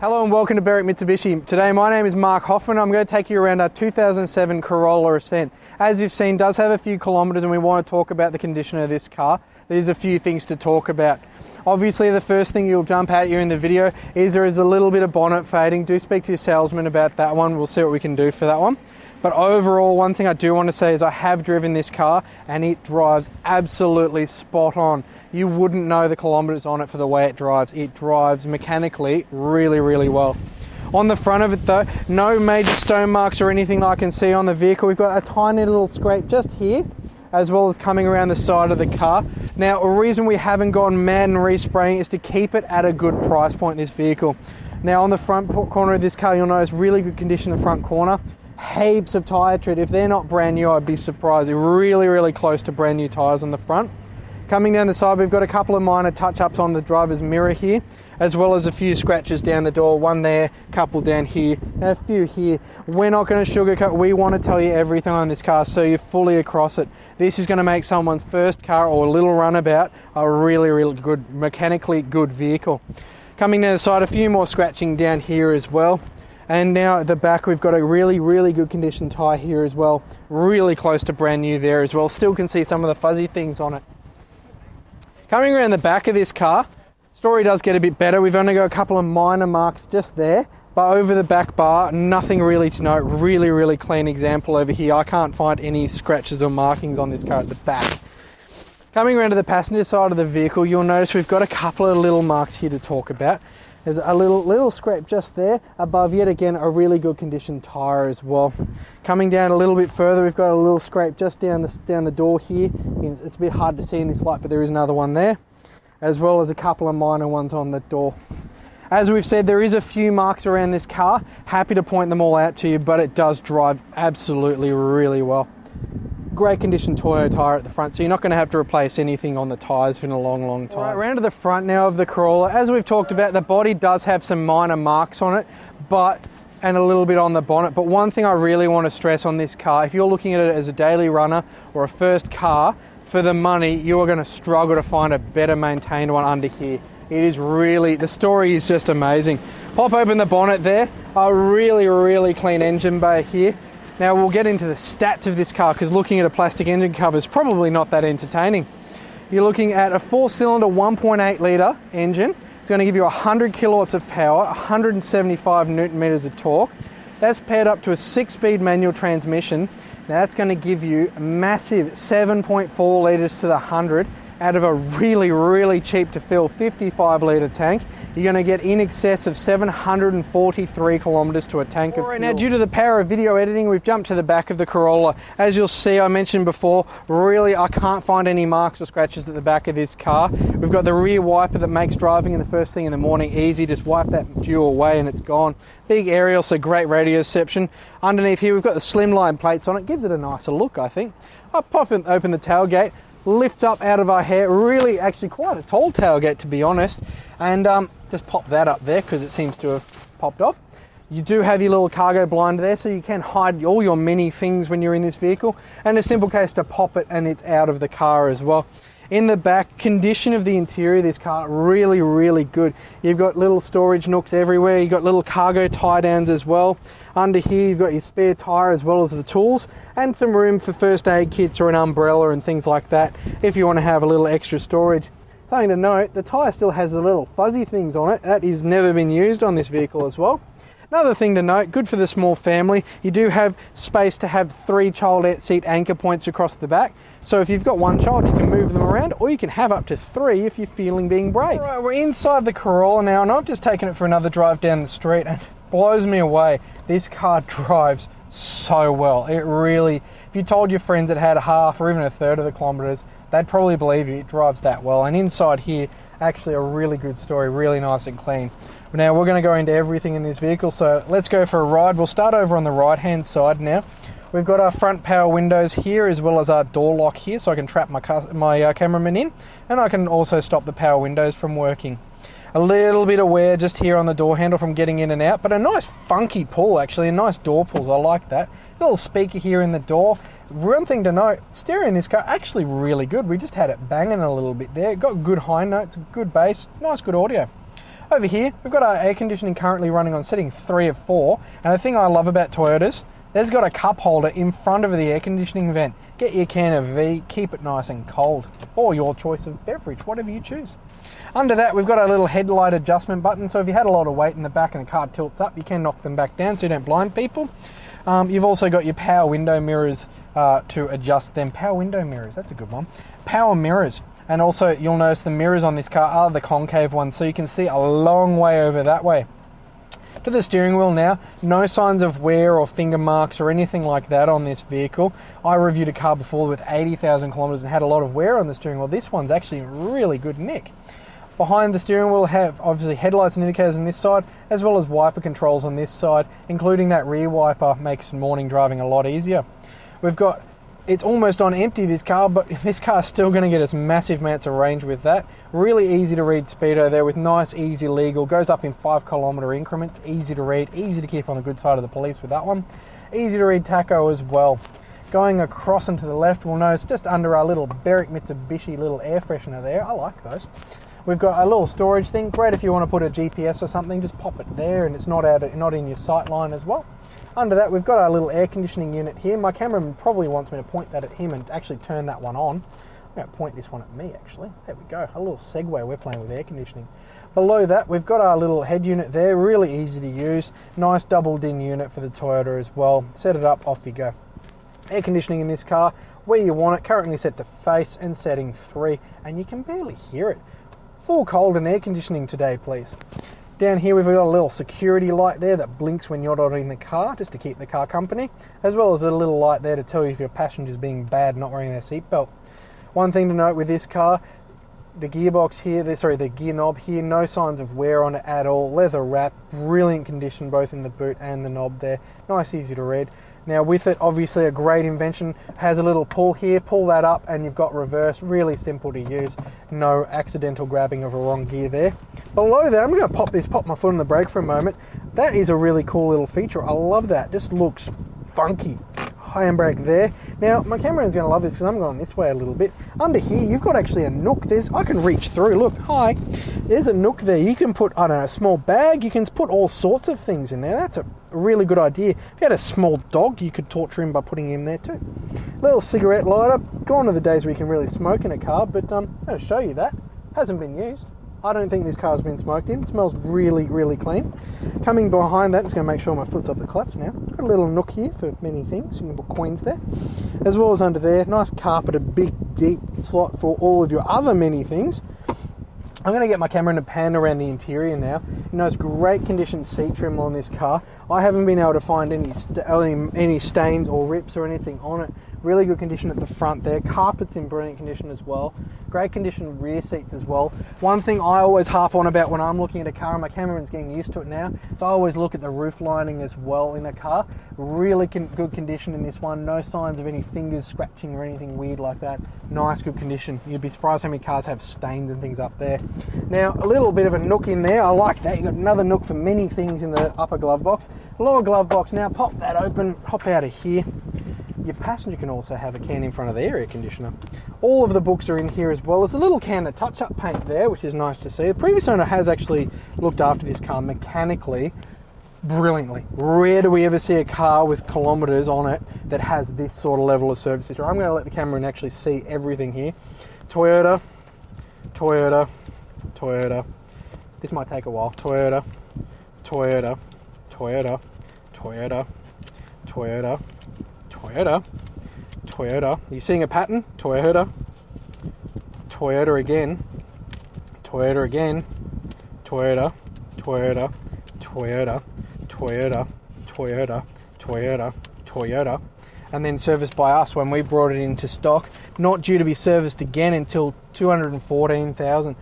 Hello and welcome to Berwick Mitsubishi. Today my name is Mark Hoffman. I'm going to take you around our 2007 Corolla Ascent. As you've seen, does have a few kilometres and we want to talk about the condition of this car. There's a few things to talk about. Obviously the first thing you'll jump at you in the video is there is a little bit of bonnet fading. Do speak to your salesman about that one. We'll see what we can do for that one. But overall, one thing I do want to say is I have driven this car and it drives absolutely spot on. You wouldn't know the kilometres on it for the way it drives. It drives mechanically really, really well. On the front of it though, no major stone marks or anything I can see on the vehicle. We've got a tiny little scrape just here, as well as coming around the side of the car. Now, a reason we haven't gone mad and respraying is to keep it at a good price point, this vehicle. Now, on the front corner of this car, you'll notice really good condition in the front corner. Heaps of tyre tread. If they're not brand new, I'd be surprised. They're really, really close to brand new tyres on the front. Coming down the side, we've got a couple of minor touch-ups on the driver's mirror here, as well as a few scratches down the door, one there, couple down here, and a few here. We're not going to sugarcoat. We want to tell you everything on this car so you're fully across it. This is going to make someone's first car or a little runabout a really, really good, mechanically good vehicle. Coming down the side, a few more scratching down here as well. And now at the back, we've got a really, really good condition tyre here as well. Really close to brand new there as well. Still can see some of the fuzzy things on it. Coming around the back of this car, story does get a bit better. We've only got a couple of minor marks just there, but over the back bar, nothing really to note. Really, really clean example over here. I can't find any scratches or markings on this car at the back. Coming around to the passenger side of the vehicle, you'll notice we've got a couple of little marks here to talk about. There's a little scrape just there above, yet again, a really good condition tyre as well. Coming down a little bit further, we've got a little scrape just down the door here. It's a bit hard to see in this light, but there is another one there, as well as a couple of minor ones on the door. As we've said, there is a few marks around this car. Happy to point them all out to you, but it does drive absolutely really well. Great condition Toyo tyre at the front, so you're not going to have to replace anything on the tyres for a long, long time. All right, around to the front now of the Corolla. As we've talked about, the body does have some minor marks on it, and a little bit on the bonnet. But one thing I really want to stress on this car, if you're looking at it as a daily runner or a first car, for the money, you are going to struggle to find a better maintained one under here. It is really, the story is just amazing. Pop open the bonnet there, a really, really clean engine bay here. Now we'll get into the stats of this car because looking at a plastic engine cover is probably not that entertaining. You're looking at a 4-cylinder 1.8 litre engine. It's going to give you 100 kilowatts of power, 175 newton meters of torque. That's paired up to a 6-speed manual transmission. Now that's going to give you a massive 7.4 litres to the 100 out of a really, really cheap to fill 55 litre tank. You're going to get in excess of 743 kilometres to a tank of fuel. Now, due to the power of video editing, we've jumped to the back of the Corolla. As you'll see, I mentioned before, really I can't find any marks or scratches at the back of this car. We've got the rear wiper that makes driving in the first thing in the morning easy. Just wipe that dew away and it's gone. Big aerial, so great radio reception. Underneath here, we've got the slimline plates on it. Gives it a nicer look, I think. I'll pop and open the tailgate. Lifts up out of our hair, really actually quite a tall tailgate to be honest, and just pop that up there because it seems to have popped off. You do have your little cargo blind there, so you can hide all your many things when you're in this vehicle, and a simple case to pop it and it's out of the car as well. In the back, condition of the interior of this car, really, really good. You've got little storage nooks everywhere. You've got little cargo tie downs as well. Under here, you've got your spare tyre as well as the tools and some room for first aid kits or an umbrella and things like that if you want to have a little extra storage. Something to note, the tyre still has the little fuzzy things on it. That has never been used on this vehicle as well. Another thing to note, good for the small family, you do have space to have 3 child seat anchor points across the back. So if you've got one child, you can move them around, or you can have up to 3 if you're feeling being brave. All right, we're inside the Corolla now, and I've just taken it for another drive down the street, and it blows me away. This car drives so well. It really, if you told your friends it had half or even a third of the kilometres, they'd probably believe you. It drives that well. And inside here, actually a really good story, really nice and clean. Now we're going to go into everything in this vehicle, so let's go for a ride. We'll start over on the right hand side now. We've got our front power windows here as well as our door lock here, so I can trap my cameraman in, and I can also stop the power windows from working. A little bit of wear just here on the door handle from getting in and out, but a nice funky pull actually, a nice door pulls, I like that. A little speaker here in the door. One thing to note, stereo in this car actually really good. We just had it banging a little bit there. It got good high notes, good bass, nice good audio. Over here, we've got our air conditioning currently running on setting 3 of 4. And the thing I love about Toyotas, there's got a cup holder in front of the air conditioning vent. Get your can of V, keep it nice and cold, or your choice of beverage, whatever you choose. Under that, we've got a little headlight adjustment button, so if you had a lot of weight in the back and the car tilts up, you can knock them back down so you don't blind people. You've also got your power window mirrors to adjust them. Power window mirrors, that's a good one. Power mirrors. And also, you'll notice the mirrors on this car are the concave ones, so you can see a long way over that way. To the steering wheel now, no signs of wear or finger marks or anything like that on this vehicle. I reviewed a car before with 80,000 kilometers and had a lot of wear on the steering wheel. This one's actually in really good nick. Behind the steering wheel have obviously headlights and indicators on this side, as well as wiper controls on this side, including that rear wiper makes morning driving a lot easier. It's almost on empty, this car, but this car's still going to get us massive amounts of range with that. Really easy to read speedo there with nice, easy legal. Goes up in 5 kilometer increments. Easy to read, easy to keep on the good side of the police with that one. Easy to read tacho as well. Going across and to the left, we'll notice just under our little Berwick Mitsubishi little air freshener there. I like those. We've got a little storage thing. Great if you want to put a GPS or something, just pop it there and it's not in your sight line as well. Under that, we've got our little air conditioning unit here. My cameraman probably wants me to point that at him and actually turn that one on. I'm going to point this one at me, actually. There we go. A little segue, we're playing with air conditioning. Below that, we've got our little head unit there. Really easy to use. Nice double DIN unit for the Toyota as well. Set it up, off you go. Air conditioning in this car, where you want it. Currently set to face and setting 3. And you can barely hear it. Full cold and air conditioning today, please. Down here we've got a little security light there that blinks when you're not in the car, just to keep the car company, as well as a little light there to tell you if your passenger's being bad not wearing their seatbelt. One thing to note with this car, the gearbox here, the gear knob here, no signs of wear on it at all. Leather wrap, brilliant condition both in the boot and the knob there. Nice, easy to read. Now with it, obviously a great invention, has a little pull here, pull that up and you've got reverse, really simple to use. No accidental grabbing of a wrong gear there. Below that, I'm going to pop my foot on the brake for a moment. That is a really cool little feature. I love that, just looks funky. Handbrake there. Now my cameraman's going to love this because I'm going this way a little bit. Under here you've got actually a nook. I can reach through, look, hi. There's a nook there. You can put, I don't know, a small bag. You can put all sorts of things in there. That's a really good idea. If you had a small dog, you could torture him by putting him there too. Little cigarette lighter. Gone are the days where you can really smoke in a car, but I'm going to show you that. Hasn't been used. I don't think this car's been smoked in. It smells really, really clean. Coming behind that, I'm just going to make sure my foot's off the clutch now. Got a little nook here for many things. You can put coins there. As well as under there, nice carpeted, big, deep slot for all of your other many things. I'm going to get my camera in a pan around the interior now. You know, it's great condition seat trim on this car. I haven't been able to find any stains or rips or anything on it. Really good condition at the front there. Carpet's in brilliant condition as well. Great condition rear seats as well. One thing I always harp on about when I'm looking at a car, and my cameraman's getting used to it now, so I always look at the roof lining as well in a car. Really good condition in this one. No signs of any fingers scratching or anything weird like that. Nice, good condition. You'd be surprised how many cars have stains and things up there. Now, a little bit of a nook in there. I like that. You've got another nook for many things in the upper glove box. Lower glove box now. Pop that open. Hop out of here. Your passenger can also have a can in front of their air conditioner. All of the books are in here as well. There's a little can of touch-up paint there, which is nice to see. The previous owner has actually looked after this car mechanically brilliantly. Rare do we ever see a car with kilometers on it that has this sort of level of service history. I'm going to let the camera actually see everything here. Toyota, Toyota, Toyota. This might take a while. Toyota, Toyota, Toyota, Toyota, Toyota, Toyota, Toyota. Are you seeing a pattern? Toyota, Toyota again, Toyota again, Toyota, Toyota, Toyota, Toyota, Toyota, Toyota, Toyota, and then serviced by us when we brought it into stock. Not due to be serviced again until 214,000.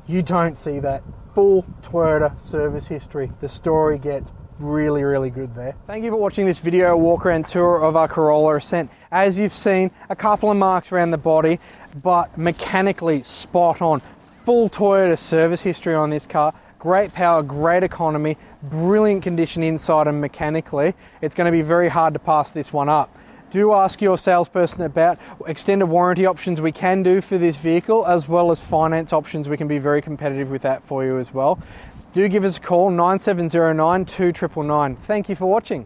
You don't see that full Toyota service history. The story gets really, really good there. Thank you for watching this video walk around tour of our Corolla Ascent. As you've seen, a couple of marks around the body, but mechanically spot on. Full Toyota service history on this car. Great power, great economy, brilliant condition inside and mechanically. It's going to be very hard to pass this one up. Do ask your salesperson about extended warranty options we can do for this vehicle, as well as finance options. We can be very competitive with that for you as well. do give us a call, 9709 2999. Thank you for watching.